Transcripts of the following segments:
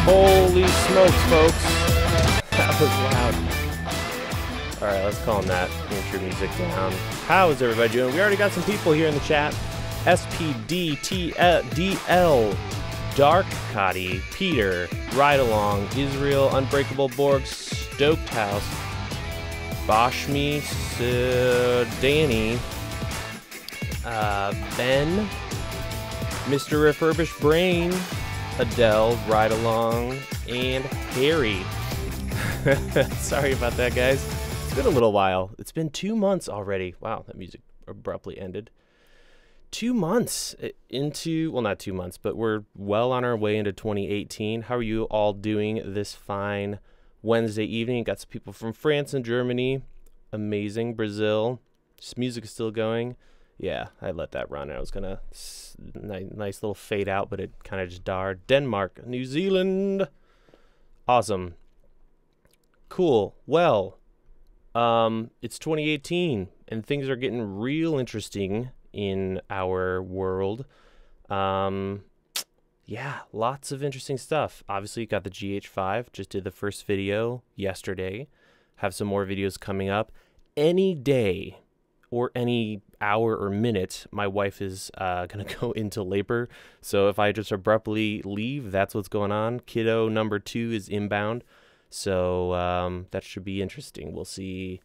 Holy smokes, folks. That was loud. Alright, let's calm that intro music down. How is everybody doing? We already got some people here in the chat. SPDTDL, Dark Cotty, Peter, Ride Along, Israel, Unbreakable Borg, Stoked House, Boshmi, Danny, Ben, Mr. Refurbished Brain, Adele, Ride Along, and Harry. Sorry about that, guys. It's been a little while. It's been 2 months already. Wow, that music abruptly ended. 2 months into, well, not 2 months, but we're well on our way into 2018. How are you all doing this fine Wednesday evening? Got some people from France and Germany. Amazing. Brazil. This music is still going. Yeah, I let that run. I was going to, nice little fade out, but it kind of just died. Denmark, New Zealand. Awesome. Cool. Well, it's 2018, and things are getting real interesting in our world. Yeah, lots of interesting stuff. Obviously, you got the GH5. Just did the first video yesterday. Have some more videos coming up. Any day or any hour or minute, my wife is going to go into labor. So if I just abruptly leave, that's what's going on. Kiddo number 2 is inbound. So that should be interesting. We'll see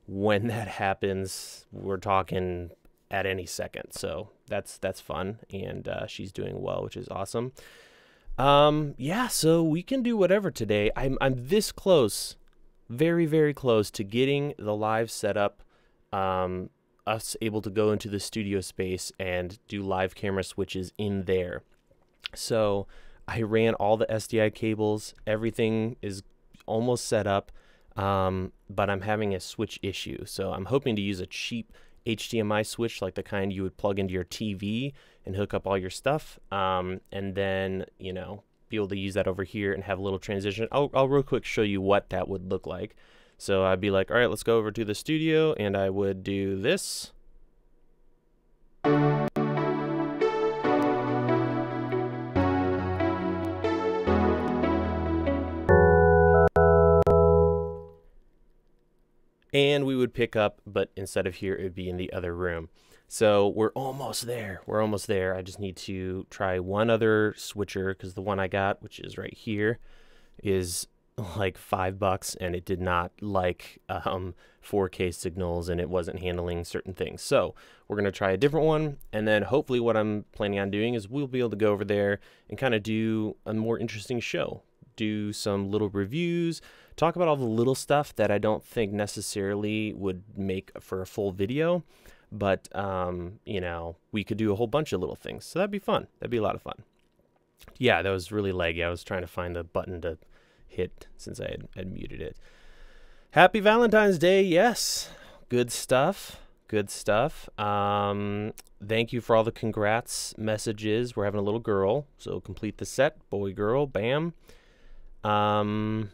when that happens. We're talking at any second. So that's fun. And she's doing well, which is awesome. Yeah, so we can do whatever today. I'm this close, very, very close to getting the live setup. Us able to go into the studio space and do live camera switches in there. So I ran all the SDI cables. Everything is almost set up, but I'm having a switch issue. So I'm hoping to use a cheap HDMI switch, like the kind you would plug into your TV and hook up all your stuff. And then, you know, be able to use that over here and have a little transition. I'll real quick show you what that would look like. So I'd be like, all right, let's go over to the studio, and I would do this. And we would pick up, but instead of here, it would be in the other room. So we're almost there. We're almost there. I just need to try one other switcher, because the one I got, which is right here, is like $5, and it did not like 4K signals, and it wasn't handling certain things. So we're going to try a different one, and then hopefully what I'm planning on doing is we'll be able to go over there and kind of do a more interesting show, do some little reviews, talk about all the little stuff that I don't think necessarily would make for a full video, but you know, we could do a whole bunch of little things. So that'd be fun. That'd be a lot of fun. Yeah, that was really laggy. I was trying to find the button to hit since I had muted it. Happy Valentine's Day. Yes, good stuff. Good stuff. Thank you for all the congrats messages. We're having a little girl, so complete the set. Boy, girl, bam. Let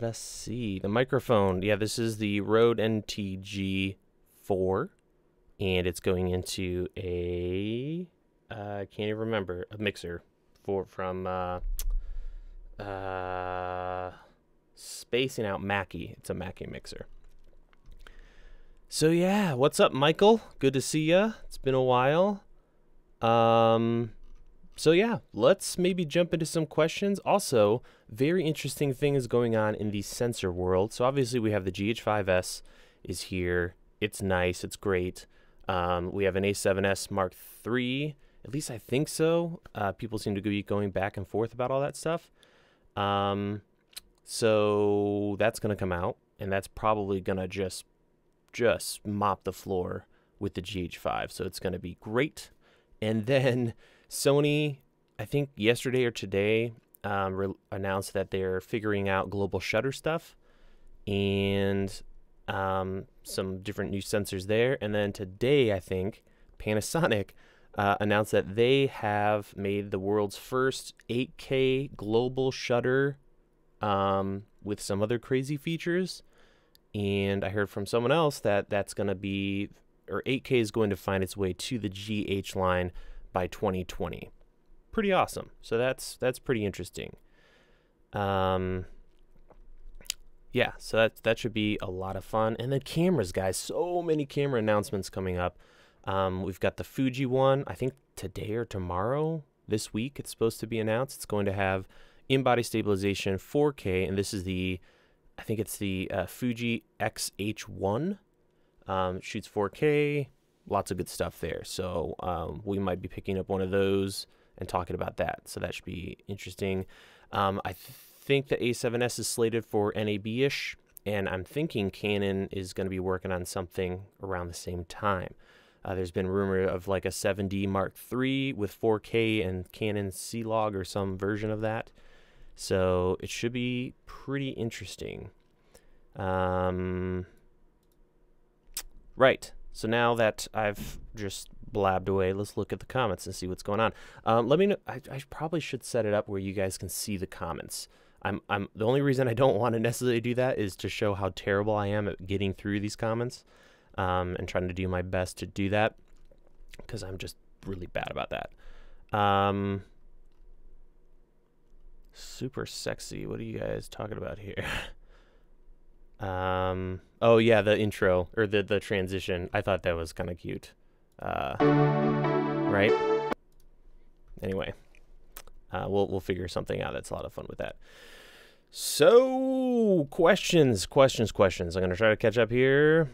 us see the microphone. Yeah, this is the Rode NTG 4, and it's going into a I can't even remember, a mixer from spacing out Mackie. It's a Mackie mixer. So yeah, what's up, Michael? Good to see ya. It's been a while. So yeah, let's maybe jump into some questions. Also, very interesting thing is going on in the sensor world. So obviously we have the GH5S is here. It's nice. It's great. We have an A7S Mark III. At least I think so. People seem to be going back and forth about all that stuff. So that's going to come out, and that's probably going to just mop the floor with the GH5. So it's going to be great. And then Sony, I think yesterday or today, announced that they're figuring out global shutter stuff and some different new sensors there. And then today, I think, Panasonic announced that they have made the world's first 8K global shutter with some other crazy features. And I heard from someone else that that's going to be, or 8K is going to find its way to the GH line by 2020. pretty awesome. So that's pretty interesting. Yeah, so that should be a lot of fun. And then cameras, guys. So many camera announcements coming up. We've got the Fuji one, I think today or tomorrow, this week it's supposed to be announced. It's going to have in-body stabilization 4K, and this is I think it's the Fuji X-H1. Shoots 4K, lots of good stuff there. So we might be picking up one of those and talking about that. So that should be interesting. I think the A7S is slated for NAB-ish, and I'm thinking Canon is going to be working on something around the same time. There's been rumor of like a 7D Mark III with 4K and Canon C-Log or some version of that. So it should be pretty interesting. Right. So now that I've just blabbed away, let's look at the comments and see what's going on. Let me know. I probably should set it up where you guys can see the comments. The only reason I don't want to necessarily do that is to show how terrible I am at getting through these comments. And trying to do my best to do that, because I'm just really bad about that. Super sexy. What are you guys talking about here? Oh yeah, the intro or the transition. I thought that was kind of cute. Right? Anyway, we'll figure something out. That's a lot of fun with that. So questions. I'm gonna try to catch up here.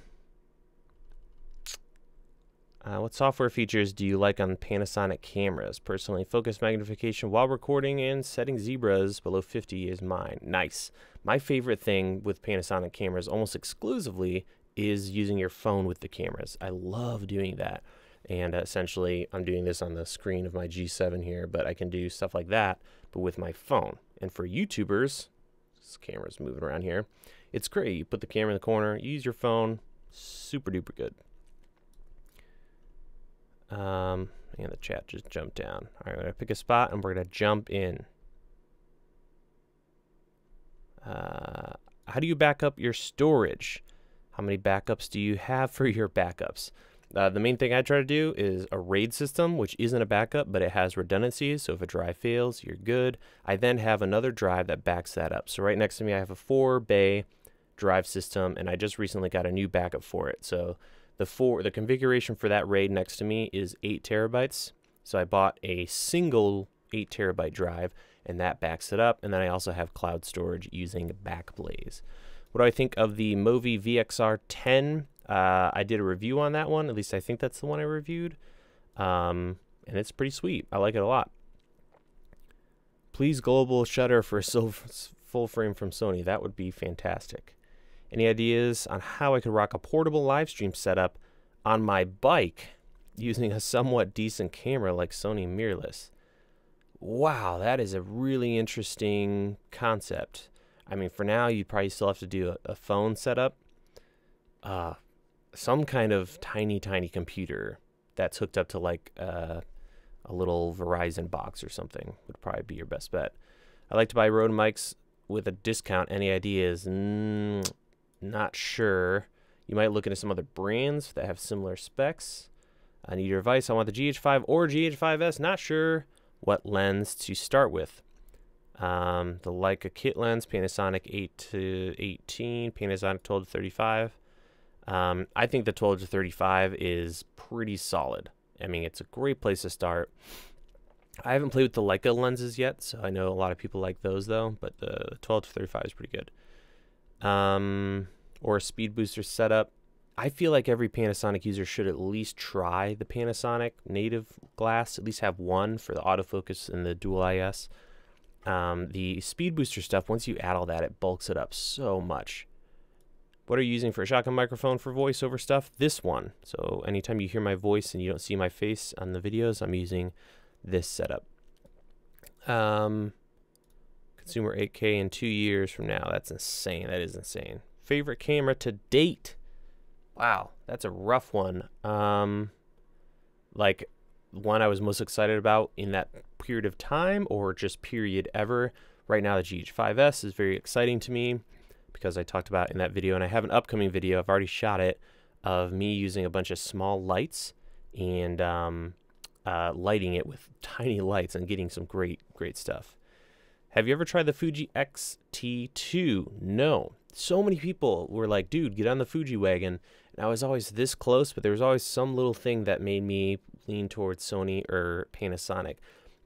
What software features do you like on Panasonic cameras? Personally, focus magnification while recording and setting zebras below 50 is mine. Nice. My favorite thing with Panasonic cameras almost exclusively is using your phone with the cameras. I love doing that. And essentially, I'm doing this on the screen of my G7 here, but I can do stuff like that, but with my phone. And for YouTubers, this camera's moving around here, it's great. You put the camera in the corner, you use your phone, super duper good. And the chat just jumped down. All right, we're gonna pick a spot and we're gonna jump in. How do you back up your storage? How many backups do you have for your backups? The main thing I try to do is a RAID system, which isn't a backup, but it has redundancies. So if a drive fails, you're good. I then have another drive that backs that up. So right next to me, I have a 4-bay drive system, and I just recently got a new backup for it. So the configuration for that RAID next to me is 8 terabytes. So I bought a single 8 terabyte drive, and that backs it up. And then I also have cloud storage using Backblaze. What do I think of the Movi VXR 10? I did a review on that one. At least I think that's the one I reviewed. And it's pretty sweet. I like it a lot. Please global shutter for a full frame from Sony. That would be fantastic. Any ideas on how I could rock a portable live stream setup on my bike using a somewhat decent camera like Sony mirrorless? Wow, that is a really interesting concept. I mean, for now, you probably still have to do a phone setup. Some kind of tiny computer that's hooked up to like a little Verizon box or something would probably be your best bet. I like to buy Rode mics with a discount. Any ideas? Not sure. You might look into some other brands that have similar specs. I need your advice. I want the GH5 or GH5S. Not sure what lens to start with. The Leica kit lens, Panasonic 8-18, Panasonic 12-35. I think the 12-35 is pretty solid. I mean, it's a great place to start. I haven't played with the Leica lenses yet, so I know a lot of people like those though, but the 12-35 is pretty good. Or a speed booster setup. I feel like every Panasonic user should at least try the Panasonic native glass, at least have one for the autofocus and the dual IS. The speed booster stuff, once you add all that, it bulks it up so much. What are you using for a shotgun microphone for voiceover stuff? This one. So anytime you hear my voice and you don't see my face on the videos, I'm using this setup. Consumer 8K in 2 years from now. That's insane. That is insane. Favorite camera to date? Wow, that's a rough one. Like one I was most excited about in that period of time, or just period ever. Right now, the GH5S is very exciting to me because I talked about in that video, and I have an upcoming video, I've already shot it, of me using a bunch of small lights and lighting it with tiny lights and getting some great stuff. Have you ever tried the Fuji X-T2? No. So many people were like, dude, get on the Fuji wagon. And I was always this close, but there was always some little thing that made me lean towards Sony or Panasonic.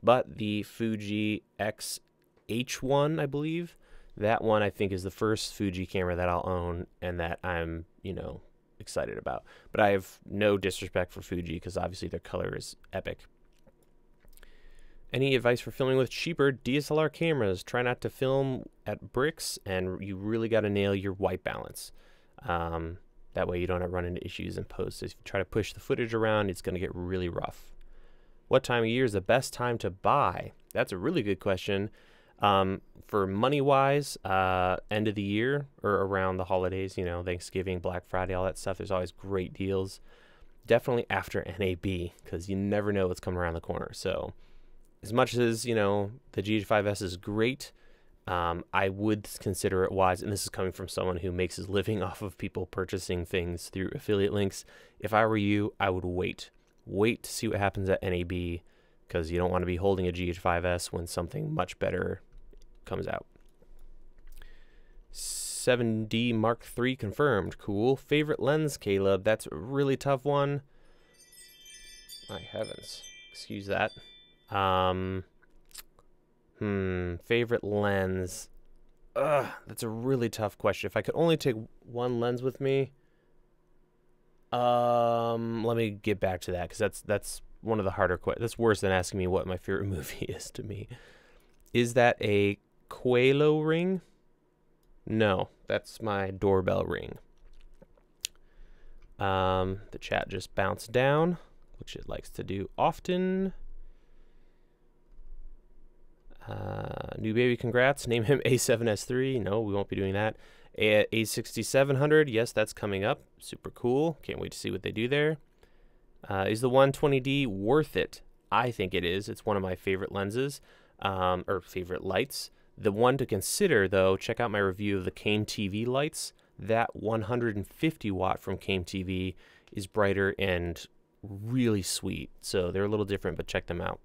But the Fuji X-H1, I believe, that one I think is the first Fuji camera that I'll own and that I'm, you know, excited about. But I have no disrespect for Fuji because obviously their color is epic. Any advice for filming with cheaper DSLR cameras? Try not to film at bricks, and you really got to nail your white balance. That way you don't run into issues in post. If you try to push the footage around, it's going to get really rough. What time of year is the best time to buy? That's a really good question. For money-wise, end of the year or around the holidays, you know, Thanksgiving, Black Friday, all that stuff, there's always great deals. Definitely after NAB, because you never know what's coming around the corner. So as much as, you know, the GH5S is great, I would consider it wise, and this is coming from someone who makes his living off of people purchasing things through affiliate links. If I were you, I would wait. Wait to see what happens at NAB, because you don't want to be holding a GH5S when something much better comes out. 7D Mark III confirmed. Cool. Favorite lens, Caleb? That's a really tough one. My heavens. Excuse that. Favorite lens. That's a really tough question. If I could only take one lens with me, let me get back to that, because that's one of the harder questions. That's worse than asking me what my favorite movie is to me. Is that a Quelo ring? No, that's my doorbell ring. The chat just bounced down, which it likes to do often. New baby, congrats. Name him A7S3. No, we won't be doing that. A6700, yes, that's coming up. Super cool. Can't wait to see what they do there. Is the 120D worth it? I think it is. It's one of my favorite lenses, or favorite lights. The one to consider, though, check out my review of the Came TV lights. That 150 watt from Came TV is brighter and really sweet. So they're a little different, but check them out.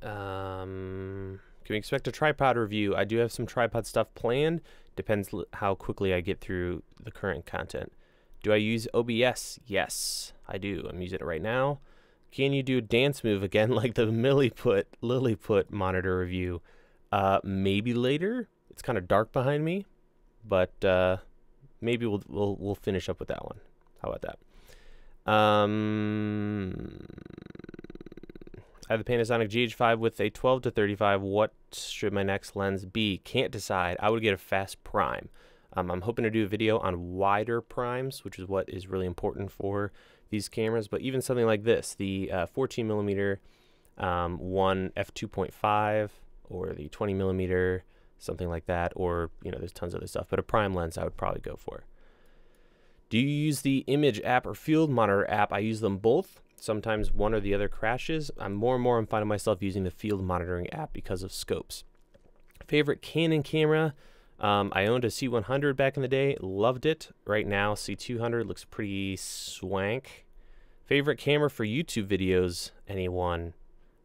Can we expect a tripod review? I do have some tripod stuff planned. Depends how quickly I get through the current content. Do I use OBS? Yes, I do. I'm using it right now. Can you do a dance move again like the Lilliput monitor review? Maybe later. It's kind of dark behind me, but maybe we'll finish up with that one. How about that? I have the Panasonic GH5 with a 12 to 35. What should my next lens be? Can't decide. I would get a fast prime. I'm hoping to do a video on wider primes, which is what is really important for these cameras. But even something like this, the 14 millimeter one f2.5, or the 20 millimeter, something like that, or, you know, there's tons of other stuff. But a prime lens I would probably go for. Do you use the image app or field monitor app? I use them both. Sometimes one or the other crashes. I'm finding myself using the field monitoring app because of scopes. Favorite Canon camera? I owned a C100 back in the day. Loved it. Right now, C200 looks pretty swank. Favorite camera for YouTube videos? Anyone?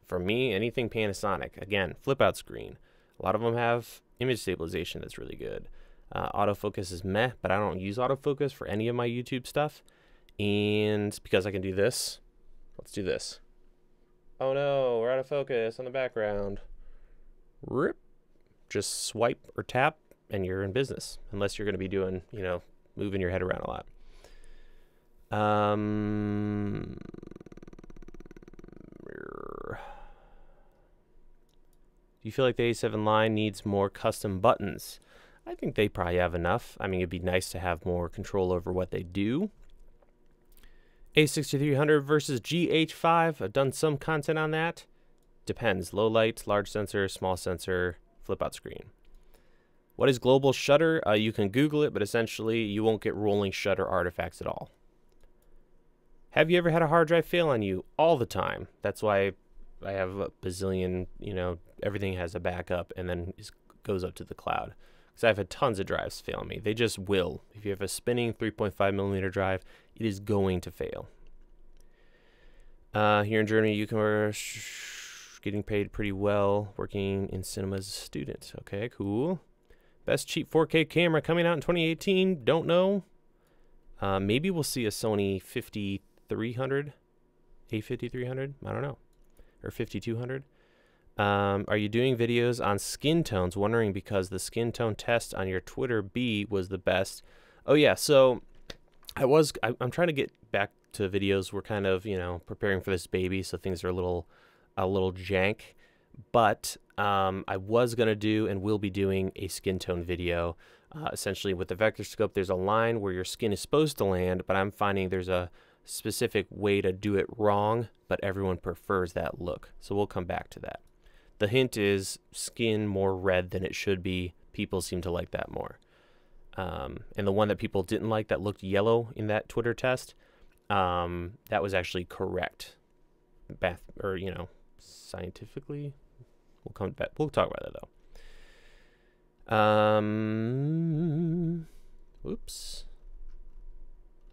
For me, anything Panasonic. Again, flip out screen. A lot of them have image stabilization that's really good. Autofocus is meh, but I don't use autofocus for any of my YouTube stuff. And because I can do this, let's do this. Oh no, we're out of focus on the background. Rip. Just swipe or tap and you're in business. Unless you're going to be doing, you know, moving your head around a lot. Do you feel like the A7 line needs more custom buttons? I think they probably have enough. I mean, it'd be nice to have more control over what they do. A6300 versus GH5. I've done some content on that. Depends. Low light, large sensor, small sensor, flip out screen. What is global shutter? You can Google it, but essentially you won't get rolling shutter artifacts at all. Have you ever had a hard drive fail on you? All the time. That's why I have a bazillion, you know, everything has a backup and then goes up to the cloud. Because I've had tons of drives fail me. They just will. If you have a spinning 3.5 millimeter drive, it is going to fail. Here in Germany, you can getting paid pretty well working in cinema as a student. Okay, cool. Best cheap 4K camera coming out in 2018. Don't know. Maybe we'll see a Sony 5300, A5300. I don't know, or 5200. Are you doing videos on skin tones? Wondering because the skin tone test on your Twitter B was the best. Oh yeah, so I'm trying to get back to videos. We're kind of, you know, preparing for this baby, so things are a little jank. But I was gonna do and will be doing a skin tone video. Essentially, with the vector scope, there's a line where your skin is supposed to land, but I'm finding there's a specific way to do it wrong, but everyone prefers that look. So we'll come back to that. The hint is skin more red than it should be. People seem to like that more. And the one that people didn't like that looked yellow in that Twitter test, that was actually correct. Or, you know, scientifically. We'll come back. We'll talk about that though. Oops.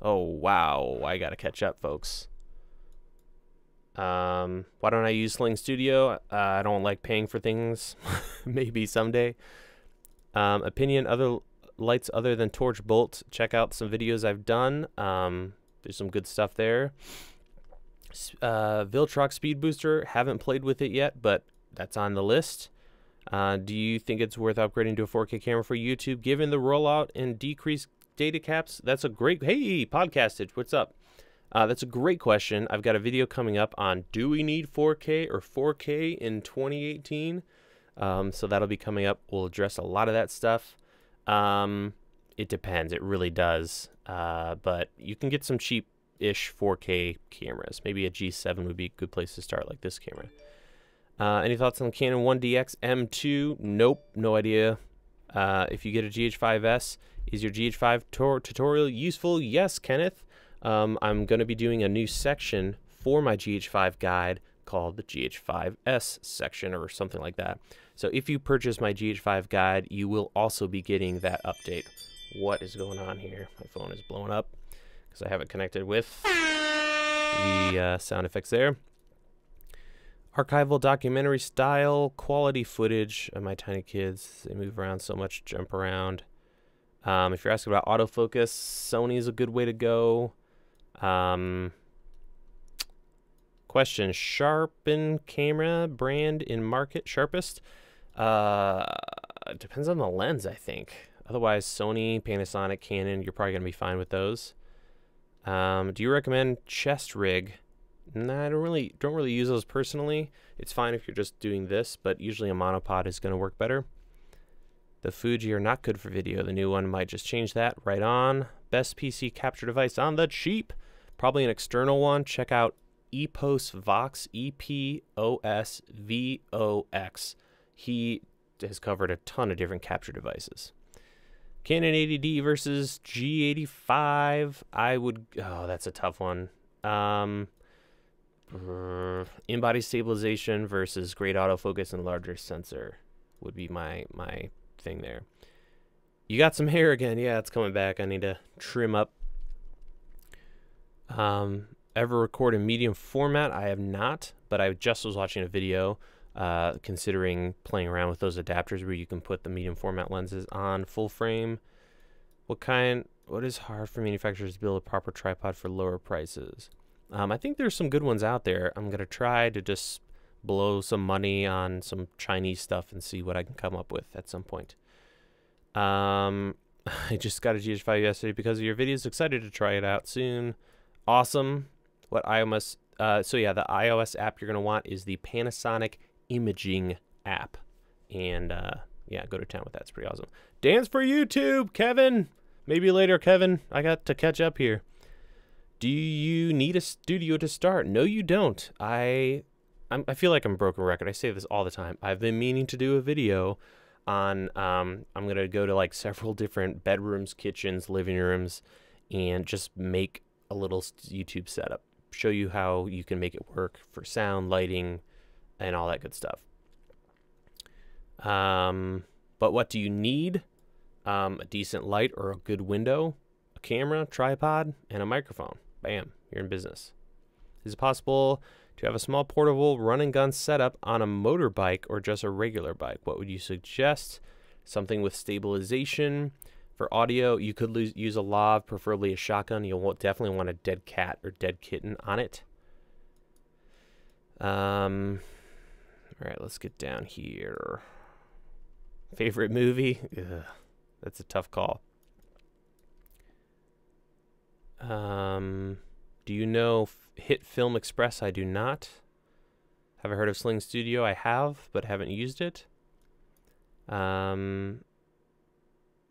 Oh, wow. I gotta catch up, folks. Why don't I use Sling Studio? I don't like paying for things. Maybe someday. Opinion, other lights other than torch bolt. Check out some videos I've done. There's some good stuff there. Viltrox Speed Booster. Haven't played with it yet, but that's on the list. Do you think it's worth upgrading to a 4K camera for YouTube given the rollout and decreased data caps? That's a great... Hey, Podcastage, what's up? That's a great question. I've got a video coming up on do we need 4K or 4K in 2018? So that'll be coming up. We'll address a lot of that stuff. It depends. It really does. But you can get some cheap-ish 4K cameras. Maybe a G7 would be a good place to start, like this camera. Any thoughts on the Canon 1DX M2? Nope, no idea. If you get a GH5S, is your GH5 tutorial useful? Yes, Kenneth. I'm going to be doing a new section for my GH5 guide called the GH5S section or something like that. So if you purchase my GH5 guide, you will also be getting that update. What is going on here? My phone is blowing up because I have it connected with the sound effects there. Archival documentary style quality footage of my tiny kids. They move around so much, jump around. If you're asking about autofocus, Sony is a good way to go. Question, sharpen camera brand in market, sharpest? It depends on the lens, I think. Otherwise, Sony, Panasonic, Canon, you're probably going to be fine with those. Do you recommend chest rig? Nah, I don't really use those personally. It's fine if you're just doing this, but usually a monopod is going to work better. The Fuji are not good for video. The new one might just change that. Right on. Best PC capture device on the cheap. Probably an external one. Check out Epos Vox, EPOS-VOX. He has covered a ton of different capture devices. Canon 80D versus G85. I would... Oh, that's a tough one. In-body stabilization versus great autofocus and larger sensor would be my thing there. You got some hair again. Yeah, it's coming back. I need to trim up. Ever record in medium format? I have not, but I just was watching a video considering playing around with those adapters where you can put the medium format lenses on full frame. What is hard for manufacturers to build a proper tripod for lower prices? I think there's some good ones out there. I'm going to try to just blow some money on some Chinese stuff and see what I can come up with at some point. I just got a GH5 yesterday because of your videos. Excited to try it out soon. Awesome. What iOS? So yeah, the iOS app you're going to want is the Panasonic Imaging app. And yeah, go to town with that. It's pretty awesome. Dance for YouTube, Kevin. Maybe later, Kevin. I got to catch up here. Do you need a studio to start? No, you don't. I feel like I'm a broken record. I say this all the time. I've been meaning to do a video on, I'm going to go to like several different bedrooms, kitchens, living rooms, and just make a little YouTube setup. Show you how you can make it work for sound, lighting, and all that good stuff. But what do you need? A decent light or a good window, a camera, tripod, and a microphone. Bam, you're in business. Is it possible to have a small portable run and gun setup on a motorbike or just a regular bike? What would you suggest? Something with stabilization. For audio, you could use a lav, preferably a shotgun. You'll definitely want a dead cat or dead kitten on it. All right, let's get down here. Favorite movie? Ugh, that's a tough call. Do you know Hit Film Express? I do not. Have I heard of Sling Studio? I have, but haven't used it.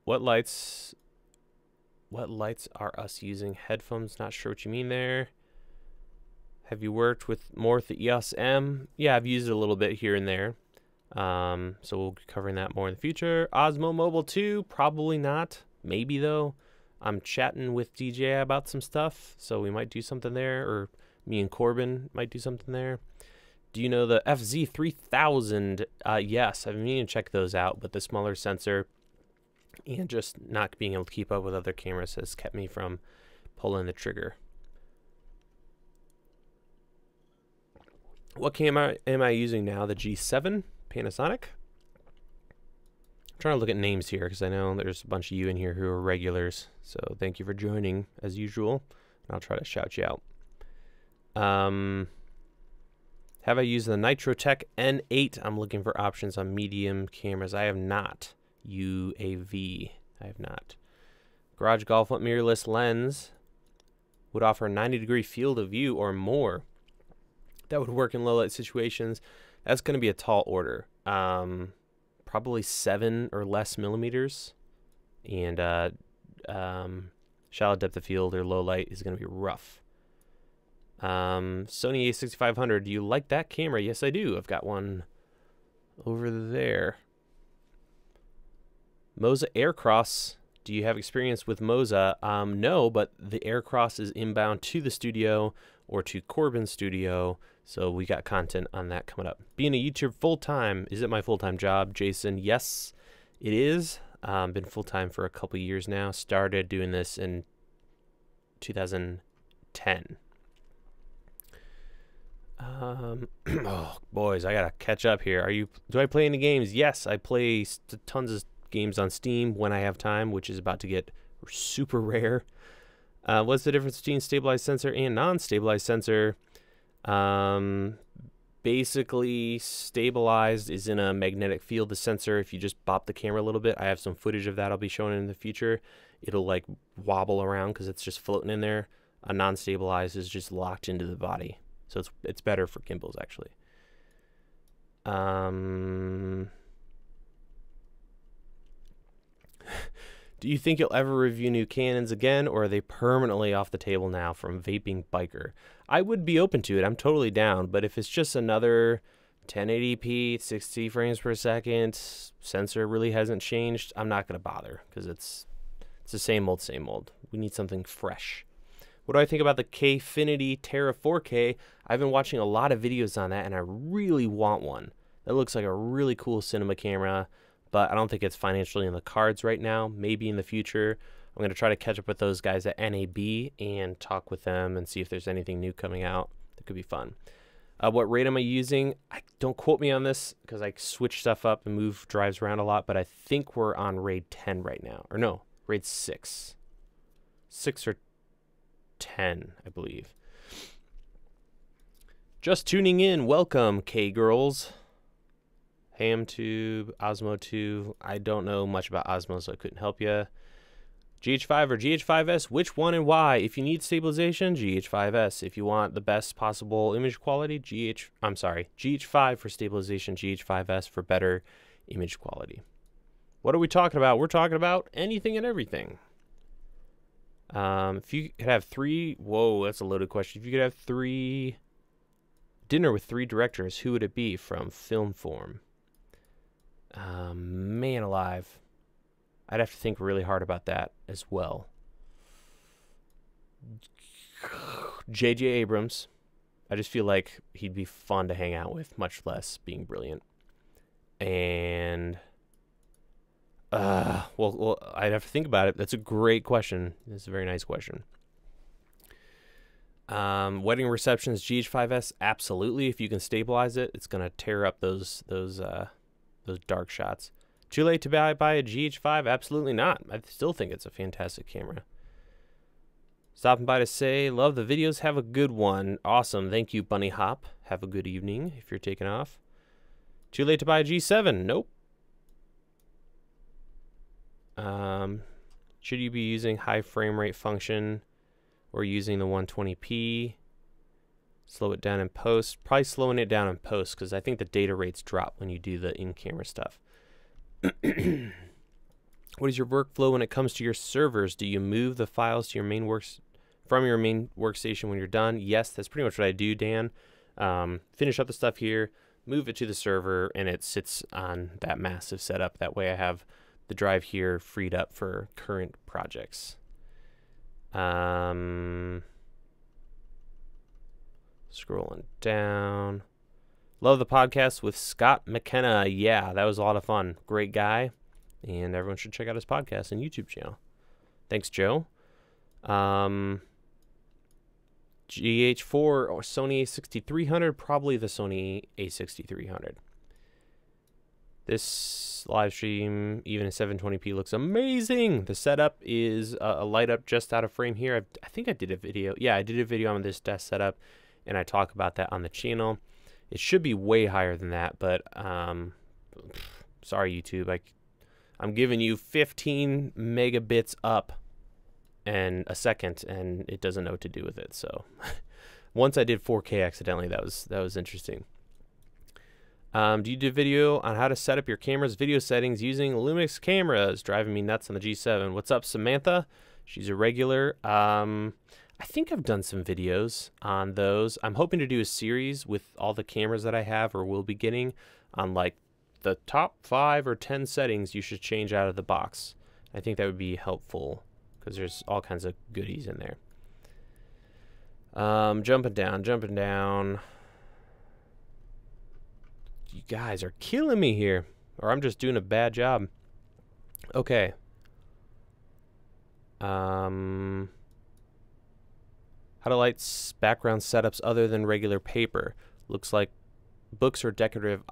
What lights are us using? Headphones, not sure what you mean there. Have you worked with more with the EOS M? Yeah, I've used it a little bit here and there. So we'll be covering that more in the future. Osmo Mobile 2, probably not. Maybe though. I'm chatting with DJ about some stuff, so we might do something there, or me and Corbin might do something there. Do you know the FZ3000? Yes, I've been meaning to check those out, but the smaller sensor and just not being able to keep up with other cameras has kept me from pulling the trigger. What camera am I using now? The G7 Panasonic? I'm trying to look at names here because I know there's a bunch of you in here who are regulars. So thank you for joining as usual. I'll try to shout you out. Have I used the Nitrotech N8? I'm looking for options on medium cameras. I have not. UAV. I have not. Garage Golf mirrorless lens would offer a 90-degree field of view or more. That would work in low light situations. That's going to be a tall order. Probably 7 or less millimeters. And shallow depth of field or low light is going to be rough. Sony a6500. Do you like that camera? Yes, I do. I've got one over there. Moza Aircross. Do you have experience with Moza? No, but the Aircross is inbound to the studio or to Corbin's studio, so we got content on that coming up. Being a YouTuber full-time, is it my full-time job, Jason? Yes, it is. Been full-time for a couple years now. Started doing this in 2010. Oh, boys, I gotta catch up here. Do I play any games? Yes, I play tons of games on Steam when I have time, which is about to get super rare. What's the difference between stabilized sensor and non-stabilized sensor? Basically, stabilized is in a magnetic field. The sensor, if you just bop the camera a little bit, I have some footage of that I'll be showing in the future. It'll like wobble around because it's just floating in there. A non-stabilized is just locked into the body. So it's better for gimbals, actually. Do you think you'll ever review new Canons again, or are they permanently off the table now? From Vaping Biker. I would be open to it. I'm totally down. But if it's just another 1080p, 60 frames per second, sensor really hasn't changed, I'm not going to bother because it's the same old, same old. We need something fresh. What do I think about the Kfinity Terra 4K? I've been watching a lot of videos on that, and I really want one. That looks like a really cool cinema camera, but I don't think it's financially in the cards right now. Maybe in the future. I'm going to try to catch up with those guys at NAB and talk with them and see if there's anything new coming out that could be fun. What RAID am I using? Don't quote me on this because I switch stuff up and move drives around a lot, but I think we're on RAID 10 right now. Or no, RAID 6. 6 or 10, I believe. Just tuning in. Welcome, K-Girls. HamTube, Osmo 2. I don't know much about Osmo, so I couldn't help you. GH5 or GH5S, which one and why? If you need stabilization, GH5S. If you want the best possible image quality, GH5 for stabilization, GH5S for better image quality. What are we talking about? We're talking about anything and everything. If you could have whoa, that's a loaded question. If you could have dinner with 3 directors, who would it be from film form? Man alive. I'd have to think really hard about that as well. J.J. Abrams. I just feel like he'd be fun to hang out with, much less being brilliant. And well, I'd have to think about it. That's a great question. That's a very nice question. Wedding receptions GH5S, absolutely. If you can stabilize it, it's gonna tear up those dark shots. Too late to buy a GH5? Absolutely not. I still think it's a fantastic camera. Stopping by to say, love the videos. Have a good one. Awesome. Thank you, Bunny Hop. Have a good evening if you're taking off. Too late to buy a G7? Nope. Should you be using high frame rate function or using the 120p? Slow it down in post. Probably slowing it down in post because I think the data rates drop when you do the in-camera stuff. What is your workflow when it comes to your servers? Do you move the files to your main from your main workstation when you're done? Yes, that's pretty much what I do, Dan. Finish up the stuff here, move it to the server, and it sits on that massive setup. That way I have the drive here freed up for current projects. Scrolling down. Love the podcast with Scott McKenna. Yeah, that was a lot of fun. Great guy. And everyone should check out his podcast and YouTube channel. Thanks, Joe. GH4 or Sony a6300, probably the Sony a6300. This live stream, even in 720p, looks amazing. The setup is a light up just out of frame here. I think I did a video. Yeah, I did a video on this desk setup, and I talk about that on the channel. It should be way higher than that, but sorry, YouTube. I'm giving you 15 megabits up and a second, and it doesn't know what to do with it. So once I did 4K accidentally, that was interesting. Do you do video on how to set up your camera's video settings using Lumix cameras? Driving me nuts on the G7. What's up, Samantha? She's a regular. I think I've done some videos on those. I'm hoping to do a series with all the cameras that I have or will be getting on like the top 5 or 10 settings you should change out of the box. I think that would be helpful because there's all kinds of goodies in there. Jumping down. You guys are killing me here, or I'm just doing a bad job. Okay. How to light background setups other than regular paper? Looks like books or decorative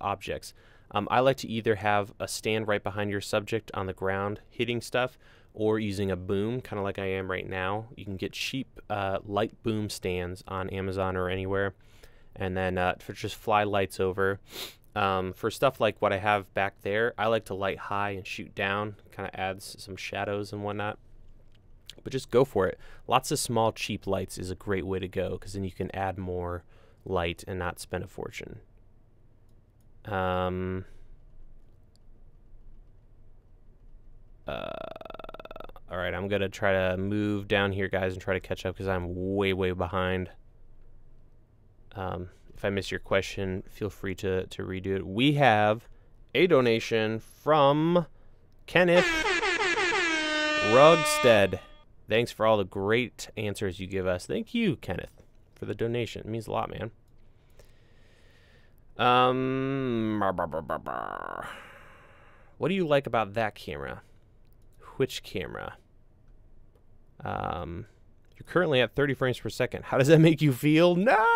objects. I like to either have a stand right behind your subject on the ground hitting stuff, or using a boom, kind of like I am right now. You can get cheap light boom stands on Amazon or anywhere, and then for just fly lights over. For stuff like what I have back there, I like to light high and shoot down, kind of adds some shadows and whatnot. But just go for it. Lots of small cheap lights is a great way to go, because then you can add more light and not spend a fortune. All right, I'm gonna try to move down here, guys, and try to catch up because I'm way behind. If I miss your question, feel free to redo it. We have a donation from Kenneth Rugstead. Thanks for all the great answers you give us. Thank you, Kenneth, for the donation. It means a lot, man. What do you like about that camera? Which camera? You're currently at 30 frames per second. How does that make you feel? No!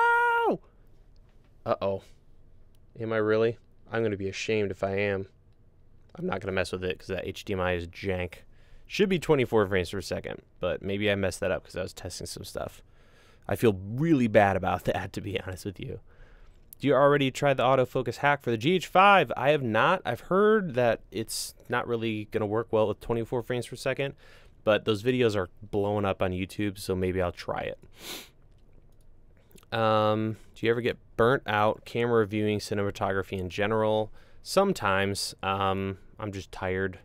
Uh-oh. Am I really? I'm going to be ashamed if I am. I'm not going to mess with it because that HDMI is jank. Should be 24 frames per second, but maybe I messed that up because I was testing some stuff. I feel really bad about that, to be honest with you. Do you already try the autofocus hack for the GH5? I have not. I've heard that it's not really going to work well with 24 frames per second, but those videos are blowing up on YouTube, so maybe I'll try it. Do you ever get burnt out camera reviewing cinematography in general? Sometimes. I'm just tired.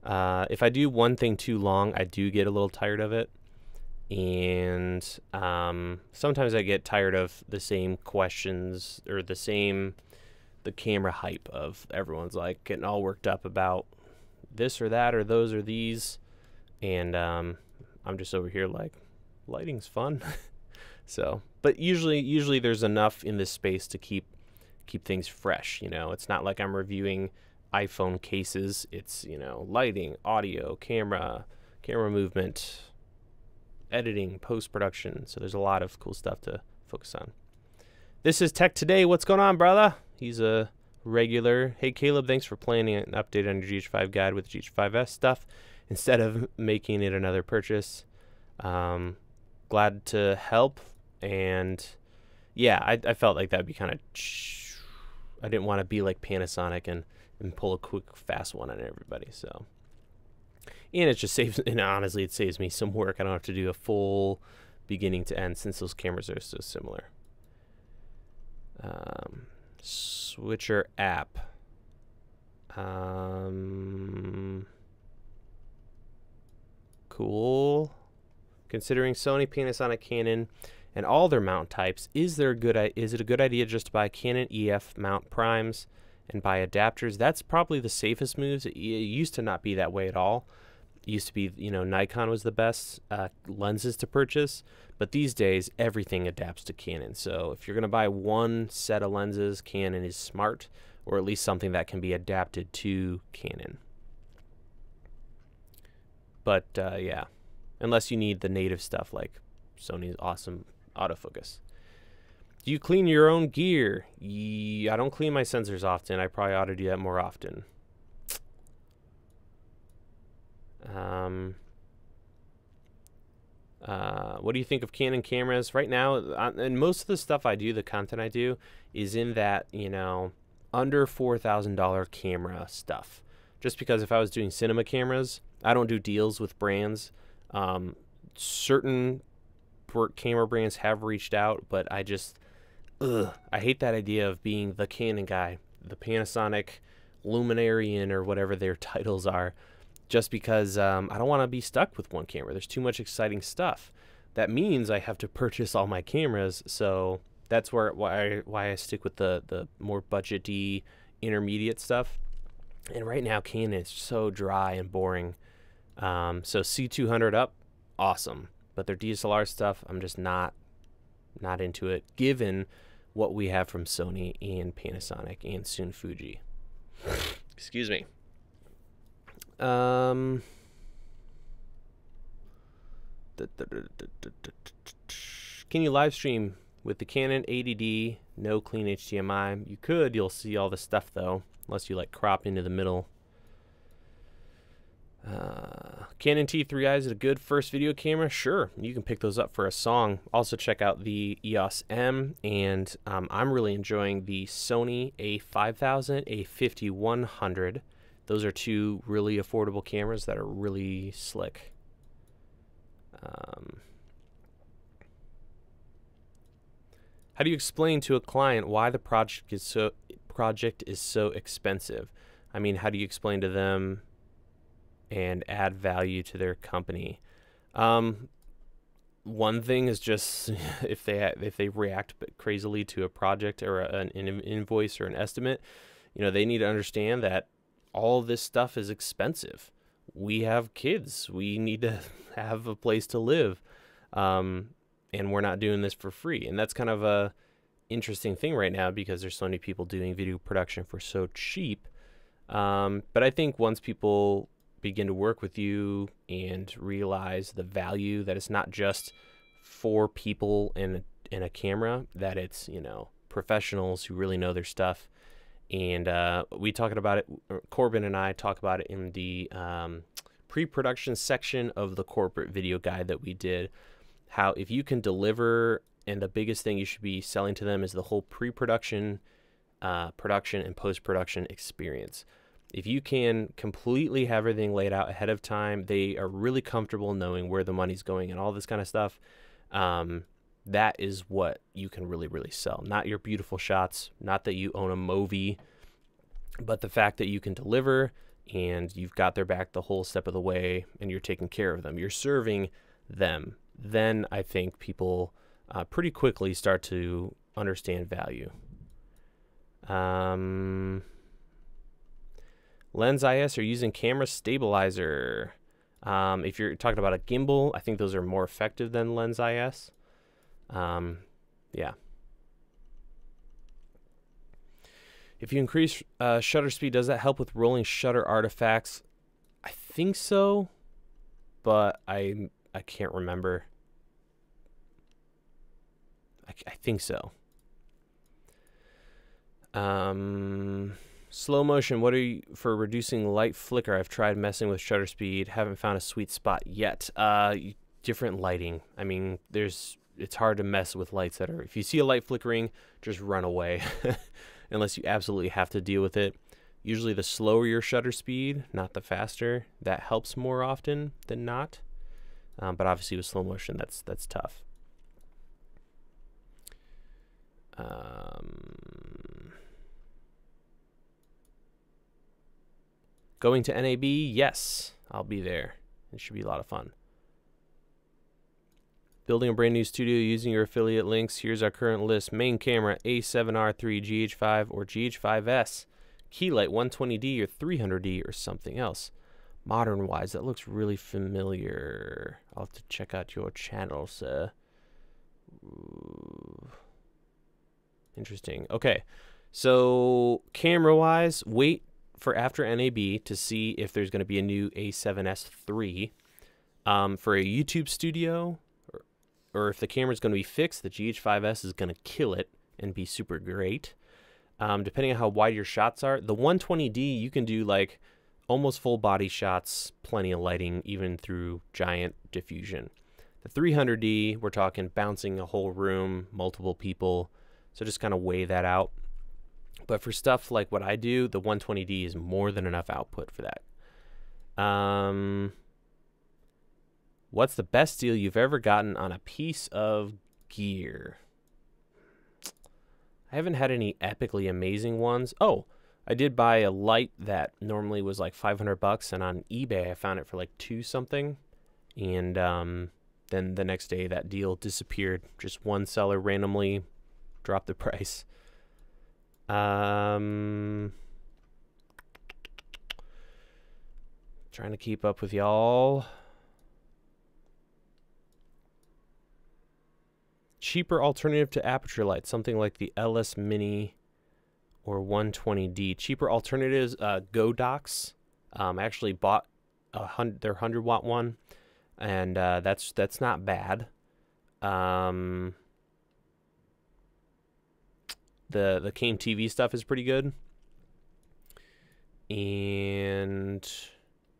If I do one thing too long, I do get a little tired of it. And sometimes I get tired of the same questions or the camera hype of everyone's like getting all worked up about this or that or those or these. And I'm just over here like, lighting's fun. So, but usually there's enough in this space to keep things fresh. You know, it's not like I'm reviewing iPhone cases. It's, you know, lighting, audio, camera movement, editing, post-production. So there's a lot of cool stuff to focus on. This is Tech Today. What's going on, brother? He's a regular. Hey, Caleb, thanks for planning an update on your GH5 guide with the GH5S stuff instead of making it another purchase. Glad to help. And yeah, I felt like that'd be kind of... I didn't want to be like Panasonic and pull a quick, fast one on everybody. So, and it just saves, and honestly, it saves me some work. I don't have to do a full beginning to end since those cameras are so similar. Switcher app. Cool. Considering Sony, Panasonic, Canon, and all their mount types, is it a good idea just to buy Canon EF mount primes and buy adapters? That's probably the safest moves. It used to not be that way at all. It used to be, you know, Nikon was the best lenses to purchase, but these days everything adapts to Canon. So if you're going to buy one set of lenses, Canon is smart, or at least something that can be adapted to Canon. But yeah, unless you need the native stuff like Sony's awesome autofocus. Do you clean your own gear? I don't clean my sensors often. I probably ought to do that more often. What do you think of Canon cameras right now? And most of the stuff I do, the content I do, is in that, you know, under $4,000 camera stuff. Just because if I was doing cinema cameras, I don't do deals with brands. Certain camera brands have reached out, but I just, I hate that idea of being the Canon guy, the Panasonic Luminarian or whatever their titles are, just because I don't want to be stuck with one camera. There's too much exciting stuff. That means I have to purchase all my cameras, so that's why I stick with the more budget-y intermediate stuff. And right now Canon is so dry and boring. So C200 up, awesome. But their DSLR stuff, I'm just not into it, given what we have from Sony and Panasonic and soon Fuji. Excuse me. Can you live stream with the Canon 80D, no clean HDMI? You could. You'll see all the stuff though, unless you like crop into the middle. Canon T3i, is it a good first video camera? Sure, you can pick those up for a song. Also check out the EOS M, and I'm really enjoying the Sony A5000, A5100. Those are two really affordable cameras that are really slick. How do you explain to a client why the project is so expensive? I mean, how do you explain to them and add value to their company? One thing is just if they react crazily to a project or an invoice or an estimate, you know, they need to understand that all this stuff is expensive. We have kids. We need to have a place to live. And we're not doing this for free. And that's kind of a interesting thing right now because there's so many people doing video production for so cheap. But I think once people begin to work with you and realize the value that it's not just for people in a camera, that it's, you know, professionals who really know their stuff. And we talked about it, Corbin and I talk about it in the pre-production section of the corporate video guide that we did, how if you can deliver, and the biggest thing you should be selling to them is the whole pre-production, production, and post-production experience. If you can completely have everything laid out ahead of time, they are really comfortable knowing where the money's going and all this kind of stuff. That is what you can really, really sell. Not your beautiful shots, not that you own a Movi, but the fact that you can deliver and you've got their back the whole step of the way and you're taking care of them. You're serving them. Then I think people pretty quickly start to understand value. Lens IS are using camera stabilizer. If you're talking about a gimbal, I think those are more effective than Lens IS. Yeah. If you increase shutter speed, does that help with rolling shutter artifacts? I think so, but I can't remember. I think so. Slow motion, what are you for reducing light flicker? I've tried messing with shutter speed, haven't found a sweet spot yet. Different lighting. I mean, it's hard to mess with lights that are, if you see a light flickering, just run away unless you absolutely have to deal with it. Usually the slower your shutter speed, not the faster, that helps more often than not. But obviously with slow motion, that's tough. Going to NAB? Yes, I'll be there. It should be a lot of fun. Building a brand new studio using your affiliate links. Here's our current list. Main camera, A7R3, GH5, or GH5S. Keylight, 120D or 300D or something else. Modern-wise, that looks really familiar. I'll have to check out your channel, sir. Ooh. Interesting. Okay, so camera-wise, wait for after NAB to see if there's going to be a new A7S III. For a YouTube studio, or if the camera's going to be fixed, the GH5S is going to kill it and be super great. Depending on how wide your shots are, the 120D, you can do like almost full body shots, plenty of lighting, even through giant diffusion. The 300D, we're talking bouncing a whole room, multiple people, so just kind of weigh that out. But for stuff like what I do, the 120D is more than enough output for that. What's the best deal you've ever gotten on a piece of gear? I haven't had any epically amazing ones. Oh, I did buy a light that normally was like 500 bucks, and on eBay I found it for like 2 something. And then the next day that deal disappeared. Just one seller randomly dropped the price. Trying to keep up with y'all. Cheaper alternative to aperture lights, something like the LS Mini or 120D. Cheaper alternatives, Godox. I actually bought their 100-watt one, and that's not bad. The Came TV stuff is pretty good, and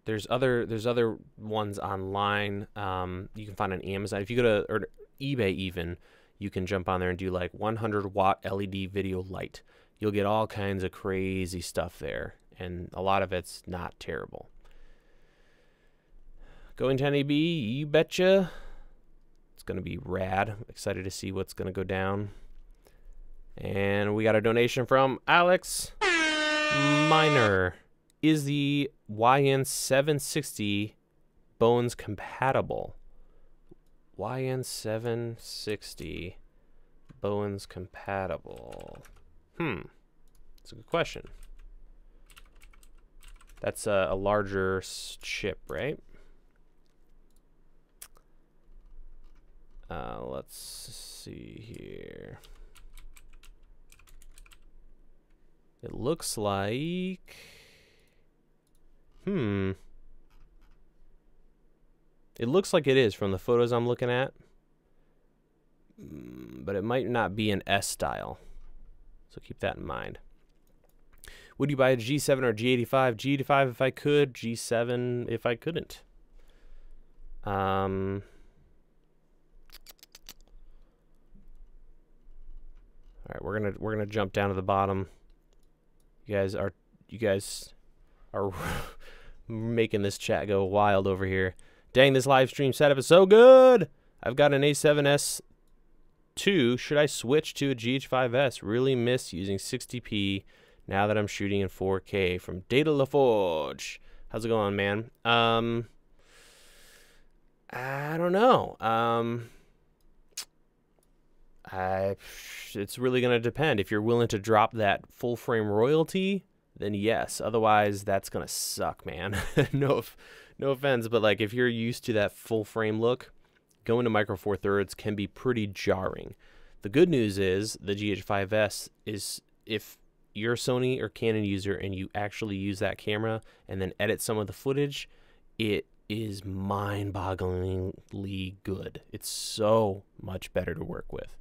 there's other ones online. You can find on Amazon. If you go to or eBay, even you can jump on there and do like 100-watt LED video light. You'll get all kinds of crazy stuff there, and a lot of it's not terrible. Going to NAB, you betcha. It's gonna be rad. I'm excited to see what's gonna go down. And we got a donation from Alex Miner. Is the YN760 Bones compatible? YN760 Bones compatible. That's a good question. That's a larger chip, right? Let's see here. It looks like... It looks like it is from the photos I'm looking at. But it might not be an S style. So keep that in mind. Would you buy a G7 or G85? G85 if I could, G7 if I couldn't. All right, we're gonna jump down to the bottom. You guys are making this chat go wild over here. Dang, this live stream setup is so good. I've got an A7S II. Should I switch to a GH5S? Really miss using 60p now that I'm shooting in 4K. From Data LaForge. How's it going, man? I don't know. It's really going to depend. If you're willing to drop that full frame royalty, then yes. Otherwise, that's going to suck, man. No offense, but like if you're used to that full frame look, going to Micro Four Thirds can be pretty jarring. The good news is the GH5S is, if you're a Sony or Canon user and you actually use that camera and then edit some of the footage, it is mind-bogglingly good. It's so much better to work with.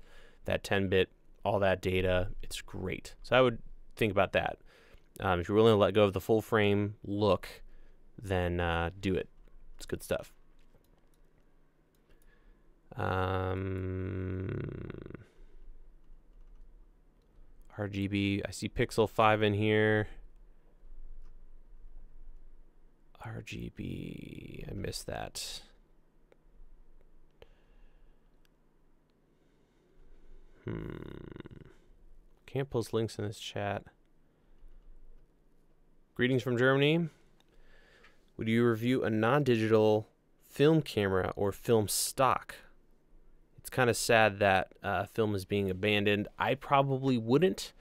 that 10-bit, all that data. It's great. So I would think about that. If you're willing to let go of the full frame look, then do it. It's good stuff. RGB, I see Pixel 5 in here. RGB, I missed that. Can't post links in this chat. Greetings from Germany. Would you review a non-digital film camera or film stock? It's kind of sad that film is being abandoned. I probably wouldn't,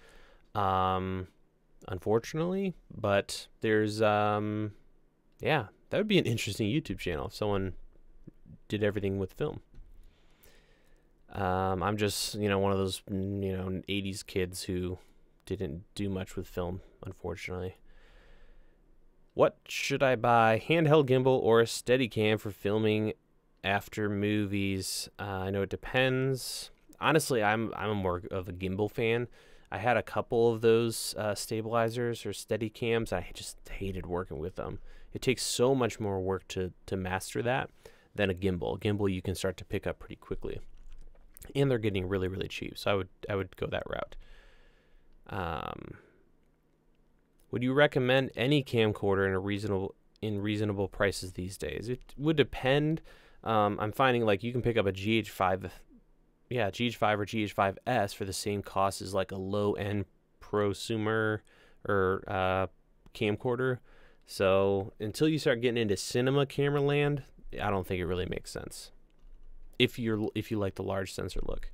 unfortunately, but there's, yeah, that would be an interesting YouTube channel if someone did everything with film. I'm just, one of those, 80s kids who didn't do much with film, unfortunately. What should I buy? Handheld gimbal or a Steadicam for filming after movies? I know it depends. Honestly, I'm more of a gimbal fan. I had a couple of those stabilizers or Steadicams. I just hated working with them. It takes so much more work to master that than a gimbal. A gimbal you can start to pick up pretty quickly, and they're getting really, really cheap. So I would go that route. Would you recommend any camcorder in reasonable prices these days? It would depend. I'm finding like you can pick up a GH5, GH5 or GH5S for the same cost as like a low-end prosumer or camcorder. So until you start getting into cinema camera land, I don't think it really makes sense. If you like the large sensor look.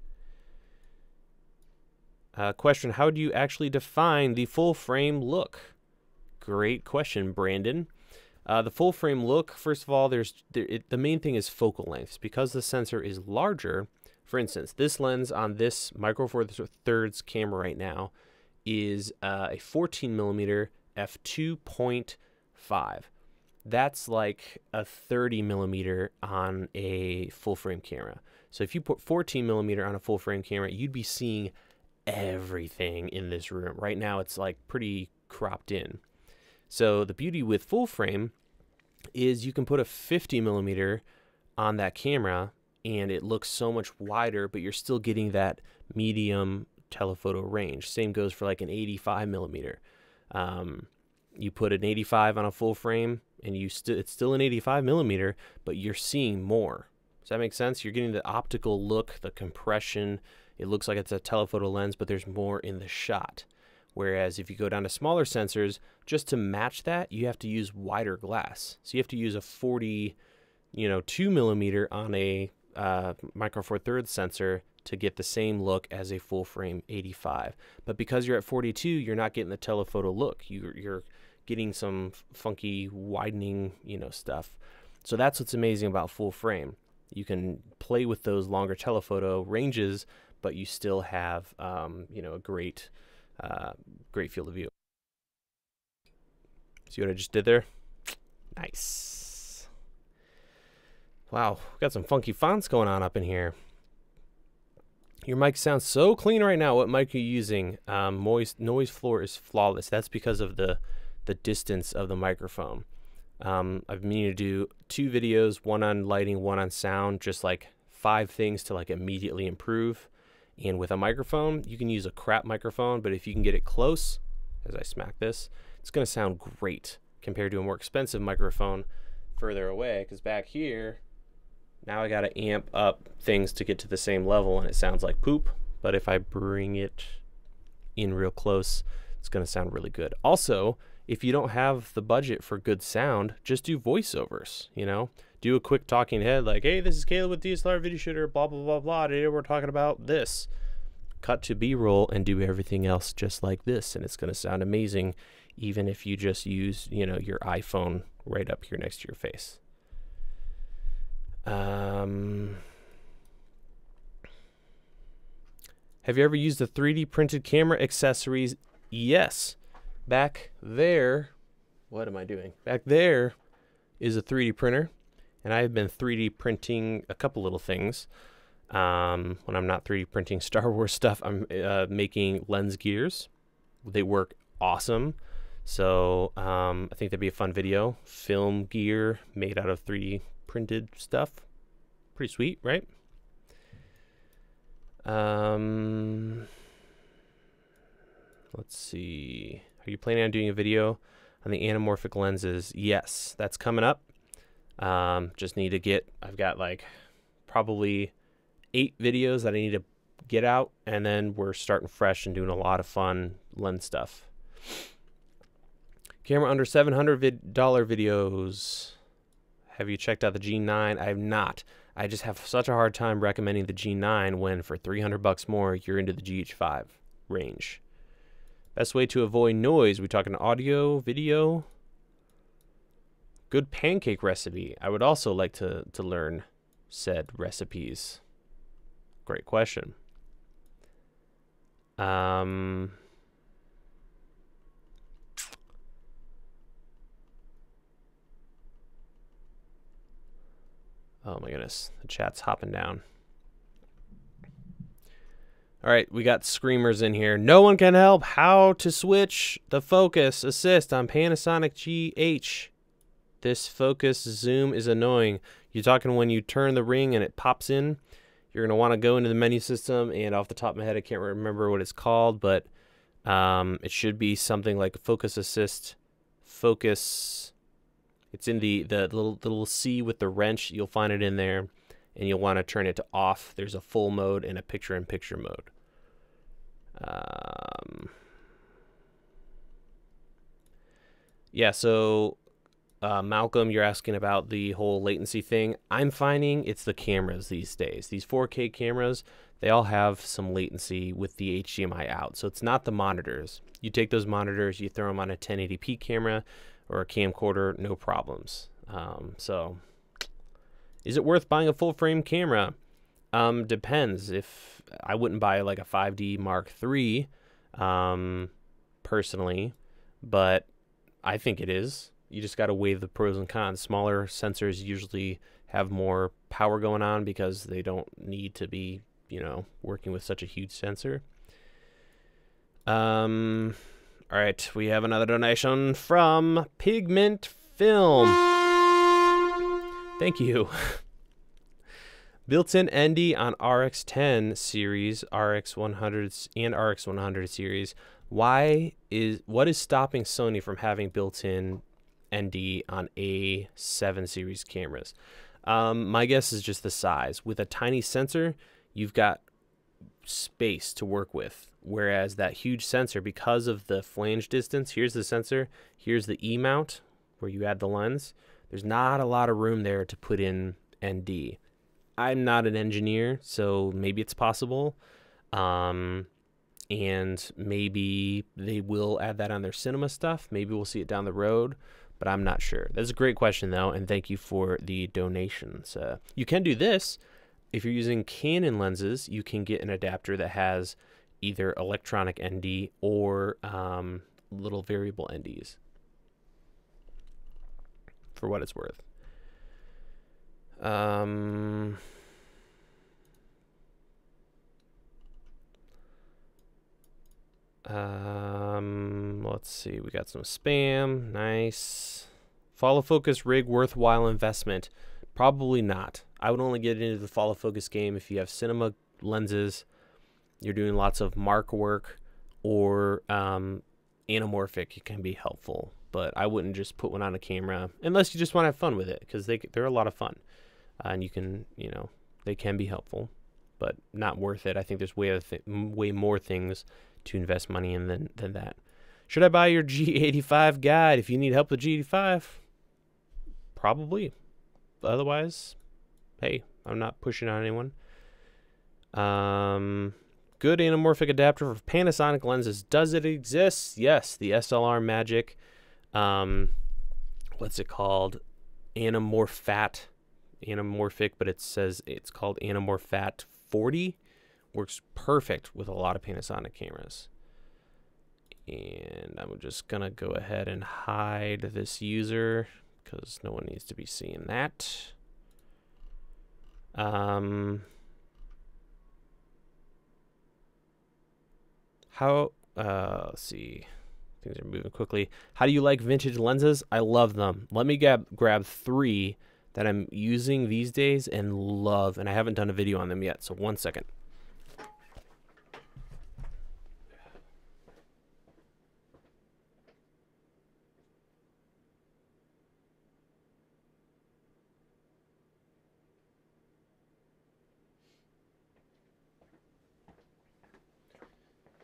Question: how do you actually define the full frame look? Great question, Brandon. The full frame look, first of all, the main thing is focal lengths. Because the sensor is larger, for instance, this lens on this Micro Four Thirds camera right now is a 14mm f2.5. That's like a 30mm on a full frame camera. So if you put 14mm on a full frame camera, you'd be seeing everything in this room. Right now it's like pretty cropped in. So the beauty with full frame is you can put a 50mm on that camera and it looks so much wider, but you're still getting that medium telephoto range. Same goes for like an 85mm. You put an 85 on a full frame and it's still an 85mm, but you're seeing more. Does that make sense? You're getting the optical look, the compression. It looks like it's a telephoto lens, but there's more in the shot. Whereas if you go down to smaller sensors, just to match that, you have to use wider glass. So you have to use a 2mm on a Micro Four Thirds sensor to get the same look as a full frame 85. But because you're at 42, you're not getting the telephoto look. You're getting some funky widening, stuff. So that's what's amazing about full frame. You can play with those longer telephoto ranges, but you still have, a great field of view. See what I just did there? Nice. Wow, got some funky fonts going on up in here. Your mic sounds so clean right now. What mic are you using? Noise floor is flawless. That's because of the distance of the microphone. I've been meaning to do 2 videos, one on lighting, one on sound, just like 5 things to like immediately improve. And with a microphone, you can use a crap microphone, but if you can get it close, as I smack this, it's going to sound great compared to a more expensive microphone further away. Because back here, now I got to amp up things to get to the same level, and it sounds like poop. But if I bring it in real close, it's going to sound really good. Also, if you don't have the budget for good sound, just do voiceovers, Do a quick talking head like, hey, this is Caleb with DSLR Video Shooter, blah, blah, blah, blah. Today we're talking about this. Cut to B-roll and do everything else just like this, and it's going to sound amazing even if you just use, your iPhone right up here next to your face. Have you ever used the 3D printed camera accessories? Yes. Back there, what am I doing? Back there is a 3D printer, and I have been 3D printing a couple little things. When I'm not 3D printing Star Wars stuff, I'm making lens gears. They work awesome. So I think that'd be a fun video. Film gear made out of 3D printed stuff. Pretty sweet, right? Let's see. Are you planning on doing a video on the anamorphic lenses? Yes, that's coming up. Just need to get, I've got like probably 8 videos that I need to get out, and then we're starting fresh and doing a lot of fun lens stuff. Camera under $700 videos. Have you checked out the G9? I have not. I just have such a hard time recommending the G9 when for $300 more, you're into the GH5 range. Best way to avoid noise. We talking audio, video? Good pancake recipe. I would also like to learn said recipes. Great question. Oh my goodness, the chat's hopping down. All right, we got screamers in here. No one can help how to switch the focus assist on Panasonic GH. This focus zoom is annoying. You're talking when you turn the ring and it pops in. You're going to want to go into the menu system, and off the top of my head, I can't remember what it's called, but it should be something like focus assist, focus. It's in the little C with the wrench. You'll find it in there, and you'll want to turn it to off. There's a full mode and a picture-in-picture mode. Yeah, so Malcolm, you're asking about the whole latency thing. I'm finding it's the cameras these days. These 4K cameras, they all have some latency with the HDMI out. So it's not the monitors. You take those monitors, you throw them on a 1080p camera or a camcorder, no problems. So is it worth buying a full frame camera? Depends. If I wouldn't buy like a 5D Mark III personally, but I think it is. You just got to weigh the pros and cons. Smaller sensors usually have more power going on because they don't need to be, you know, working with such a huge sensor. All right, we have another donation from Pigment Film. Thank you. Built-in ND on RX10 series, RX100 and RX100 series. What is stopping Sony from having built-in ND on A7 series cameras? My guess is just the size. With a tiny sensor, you've got space to work with, whereas that huge sensor, because of the flange distance, here's the sensor, here's the E-mount where you add the lens, there's not a lot of room there to put in ND. I'm not an engineer, so maybe it's possible, and maybe they will add that on their cinema stuff. Maybe we'll see it down the road, but I'm not sure. That's a great question, though, and thank you for the donations. You can do this. If you're using Canon lenses, you can get an adapter that has either electronic ND or little variable NDs, for what it's worth. Let's see, we got some spam. Nice. Follow focus rig worthwhile investment? Probably not. I would only get into the follow focus game if you have cinema lenses, you're doing lots of mark work, or anamorphic. It can be helpful, but I wouldn't just put one on a camera unless you just want to have fun with it, because they're a lot of fun, and you can, you know, they can be helpful, but not worth it. I think there's way more things to invest money in than that. Should I buy your G85 guide if you need help with G85? Probably. Otherwise, hey, I'm not pushing on anyone. Good anamorphic adapter for Panasonic lenses. Does it exist? Yes, the SLR Magic. What's it called? Anamorphic, but it says it's called Anamorphat 40. Works perfect with a lot of Panasonic cameras. And I'm just gonna go ahead and hide this user because no one needs to be seeing that. How, let's see. Things are moving quickly. How do you like vintage lenses? I love them. Let me grab 3 that I'm using these days and love, and I haven't done a video on them yet, so 1 second.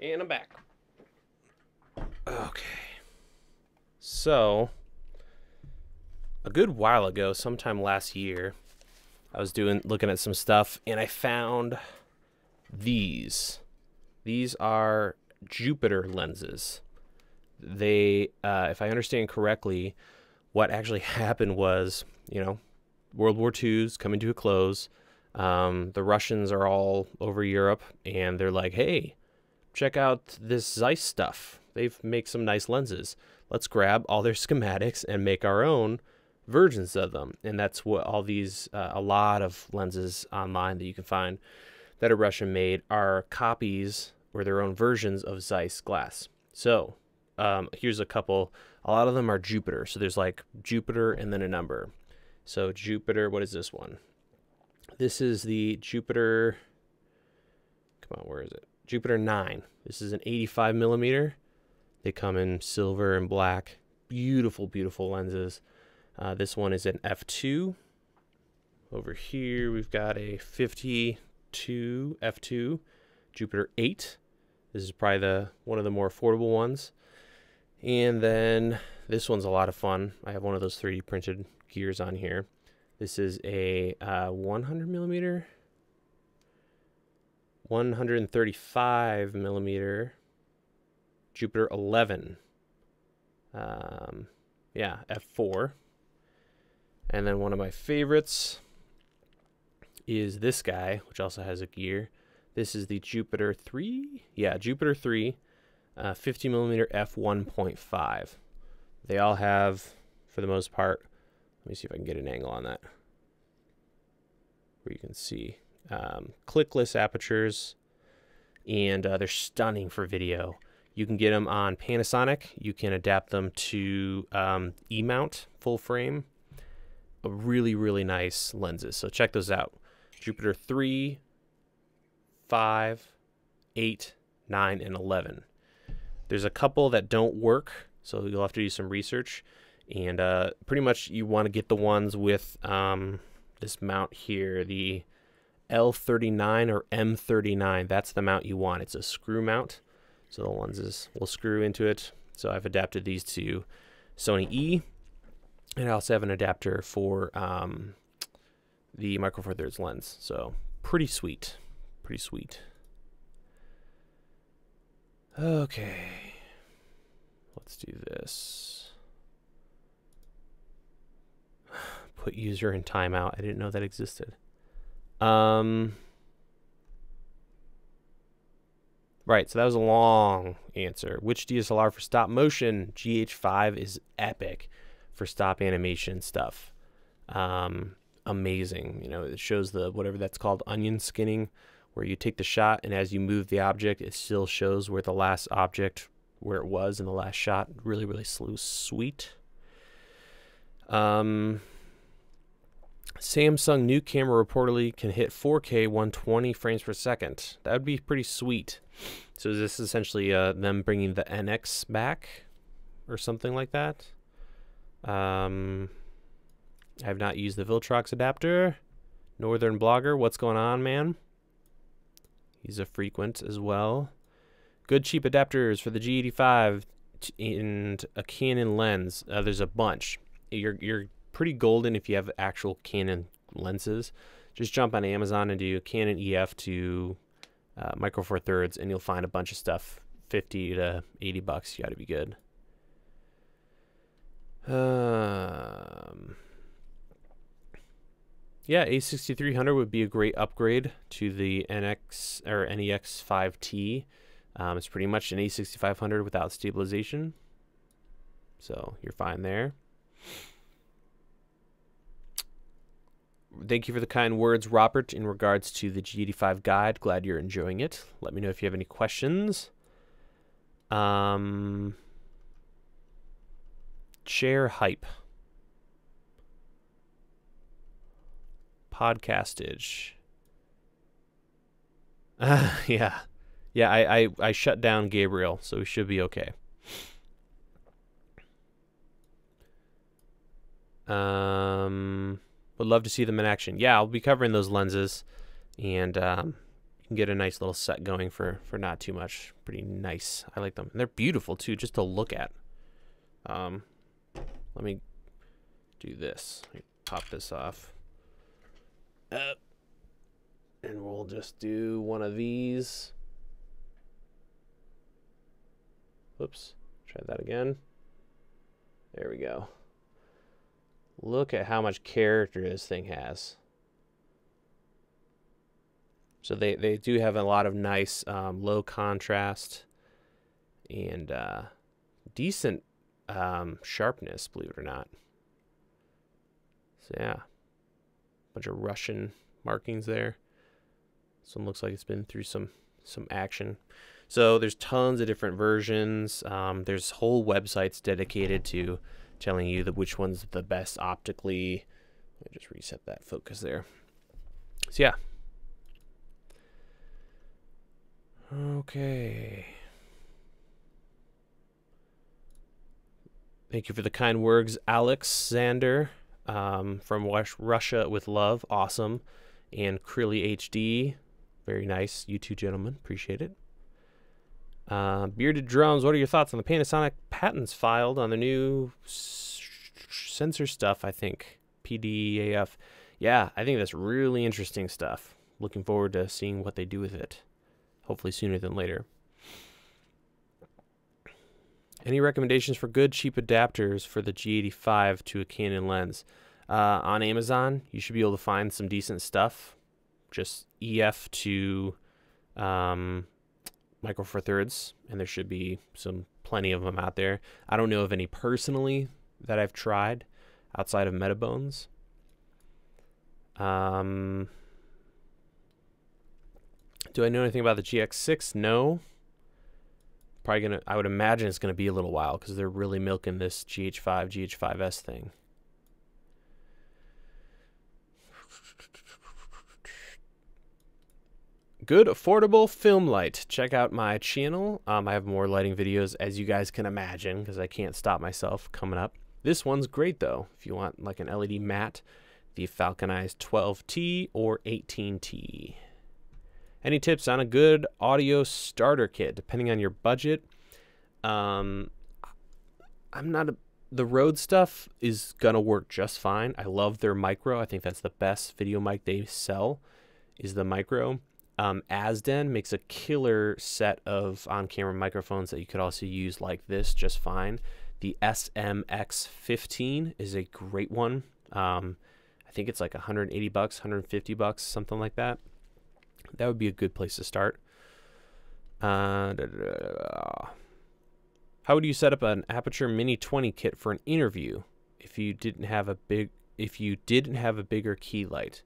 And I'm back. Okay. So, a good while ago, sometime last year, I was looking at some stuff, and I found these. These are Jupiter lenses. They, if I understand correctly, what actually happened was, you know, World War II's coming to a close. The Russians are all over Europe, and they're like, hey, check out this Zeiss stuff. They make some nice lenses. Let's grab all their schematics and make our own versions of them. And that's what all these, a lot of lenses online that you can find that are Russian made are copies or their own versions of Zeiss glass. So here's a couple. A lot of them are Jupiter. So there's like Jupiter and then a number. So Jupiter, what is this one? This is the Jupiter, come on, where is it? Jupiter 9. This is an 85 millimeter. They come in silver and black. Beautiful, beautiful lenses. This one is an f2. Over here, we've got a 52 f2 Jupiter 8. This is probably one of the more affordable ones. And then this one's a lot of fun. I have one of those 3D printed gears on here. This is a 100 millimeter. 135 millimeter Jupiter 11. Yeah, f4. And then one of my favorites is this guy, which also has a gear. This is the Jupiter 3. Yeah, Jupiter 3, 50 millimeter f1.5. They all have, for the most part, let me see if I can get an angle on that, where you can see clickless apertures, and they're stunning for video. You can get them on Panasonic. You can adapt them to E-mount full frame. Really, really nice lenses. So check those out. Jupiter 3, 5, 8, 9, and 11. There's a couple that don't work, so you'll have to do some research. And pretty much you want to get the ones with this mount here, the L39 or M39. That's the mount you want. It's a screw mount, so the lenses will screw into it. So I've adapted these to Sony E, and I also have an adapter for the Micro Four Thirds lens. So pretty sweet, pretty sweet. Okay, let's do this. Put user in timeout. I didn't know that existed. Right, so that was a long answer. Which DSLR for stop motion? GH5 is epic for stop animation stuff. Amazing. You know, it shows the whatever that's called, onion skinning, where you take the shot and as you move the object, it still shows where the last object, where it was in the last shot. Really, really sweet. Samsung new camera reportedly can hit 4K 120 frames per second. That would be pretty sweet. So is this essentially them bringing the NX back or something like that? I have not used the Viltrox adapter. Northern Blogger, what's going on, man? He's a frequent as well. Good cheap adapters for the G85 and a Canon lens. There's a bunch. You're pretty golden if you have actual Canon lenses. Just jump on Amazon and do Canon EF to Micro Four Thirds, and you'll find a bunch of stuff. 50 to 80 bucks. You got to be good. Yeah, A6300 would be a great upgrade to the NX or NEX 5T. It's pretty much an A6500 without stabilization, so you're fine there. Thank you for the kind words, Robert, in regards to the G85 guide. Glad you're enjoying it. Let me know if you have any questions. Share hype. Podcastage. Yeah. Yeah, I shut down Gabriel, so we should be okay. Would love to see them in action. Yeah, I'll be covering those lenses, and you can get a nice little set going for not too much. Pretty nice. I like them. And they're beautiful too, just to look at. Let me do this. Let me pop this off. And we'll just do one of these. Whoops. Try that again. There we go. Look at how much character this thing has. So they do have a lot of nice low contrast and decent sharpness, believe it or not. So yeah, bunch of Russian markings there. This one looks like it's been through some action. So there's tons of different versions. There's whole websites dedicated to telling you which one's the best optically. Let me just reset that focus there. So yeah. Okay. Thank you for the kind words, Alexander, from Russia with love. Awesome. And Krilly HD. Very nice. You two gentlemen. Appreciate it. Bearded Drums, what are your thoughts on the Panasonic patents filed on the new sensor stuff, I think? PDAF. Yeah, I think that's really interesting stuff. Looking forward to seeing what they do with it. Hopefully sooner than later. Any recommendations for good, cheap adapters for the G85 to a Canon lens? On Amazon, you should be able to find some decent stuff. Just EF to Micro Four Thirds, and there should be plenty of them out there. I don't know of any personally that I've tried outside of Metabones. Do I know anything about the GX6? No. Probably I would imagine it's gonna be a little while because they're really milking this GH5, GH5S thing. Good affordable film light. Check out my channel. I have more lighting videos, as you guys can imagine, because I can't stop myself, coming up. This one's great though. If you want like an LED matte, the Falconized 12T or 18T. Any tips on a good audio starter kit, depending on your budget? The Rode stuff is gonna work just fine. I love their micro. I think that's the best video mic they sell, is the micro. Asden makes a killer set of on-camera microphones that you could also use like this just fine. The SMX15 is a great one. I think it's like 180 bucks, 150 bucks, something like that. That would be a good place to start. How would you set up an Aperture Mini 20 kit for an interview if you didn't have a bigger key light?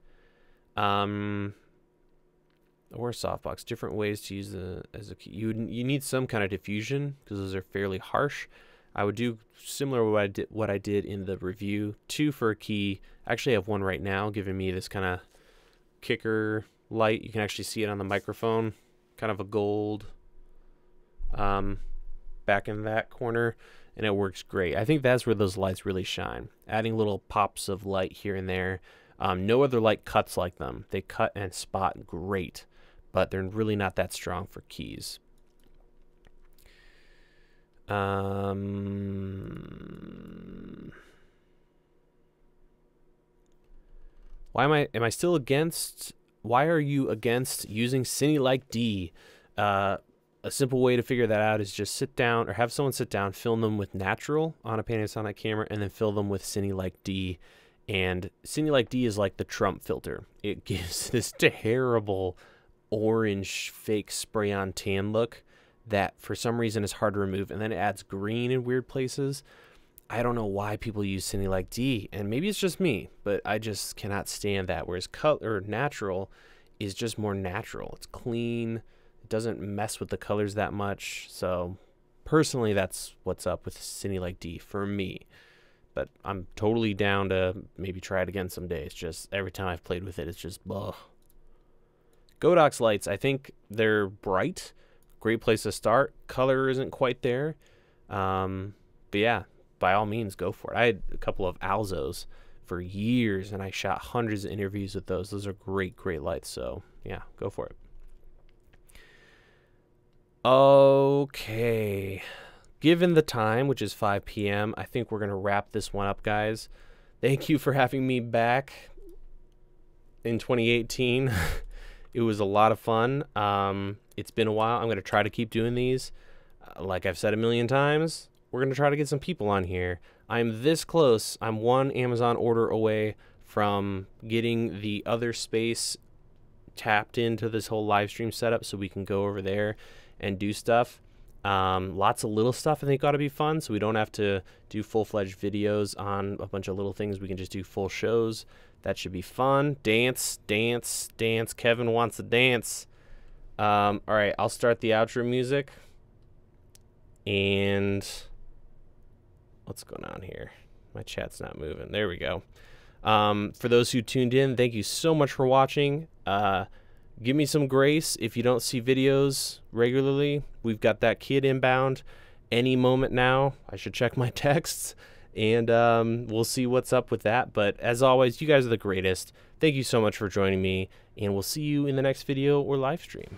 Or softbox. Different ways to use as a key. You need some kind of diffusion because those are fairly harsh. I would do similar to what I did in the review. 2 for a key. I actually have one right now giving me this kind of kicker light. You can actually see it on the microphone. Kind of a gold back in that corner, and it works great. I think that's where those lights really shine. Adding little pops of light here and there. No other light cuts like them. They cut and spot great, but they're really not that strong for keys. Why are you against using Cine-like D? A simple way to figure that out is just sit down or have someone sit down, film them with natural on a Panasonic camera, and then fill them with Cine-like D. And Cine-like D is like the Trump filter. It gives this terrible orange fake spray-on tan look that for some reason is hard to remove, and then it adds green in weird places. I don't know why people use Cine-like D, and maybe it's just me, but I just cannot stand that. Whereas color natural is just more natural. It's clean. It doesn't mess with the colors that much. So Personally, that's what's up with Cine Like D for me. But I'm totally down to maybe try it again someday. It's just every time I've played with it, it's just ugh. Godox lights, I think they're bright. Great place to start. Color isn't quite there. But yeah, by all means, go for it. I had a couple of Alzos for years, and I shot hundreds of interviews with those. Those are great, great lights. So yeah, go for it. Okay. Given the time, which is 5 p.m., I think we're going to wrap this one up, guys. Thank you for having me back in 2018. It was a lot of fun. It's been a while. I'm going to try to keep doing these. Like I've said a million times, we're going to try to get some people on here. I'm this close. I'm one Amazon order away from getting the other space tapped into this whole live stream setup so we can go over there and do stuff. Lots of little stuff I think ought to be fun, so we don't have to do full-fledged videos on a bunch of little things. We can just do full shows. That should be fun. Dance, dance, dance. Kevin wants to dance. All right, I'll start the outro music. And what's going on here? My chat's not moving. There we go. For those who tuned in, thank you so much for watching. Give me some grace if you don't see videos regularly. We've got that kid inbound any moment now. I should check my texts, and we'll see what's up with that. But as always, you guys are the greatest. Thank you so much for joining me, and we'll see you in the next video or live stream.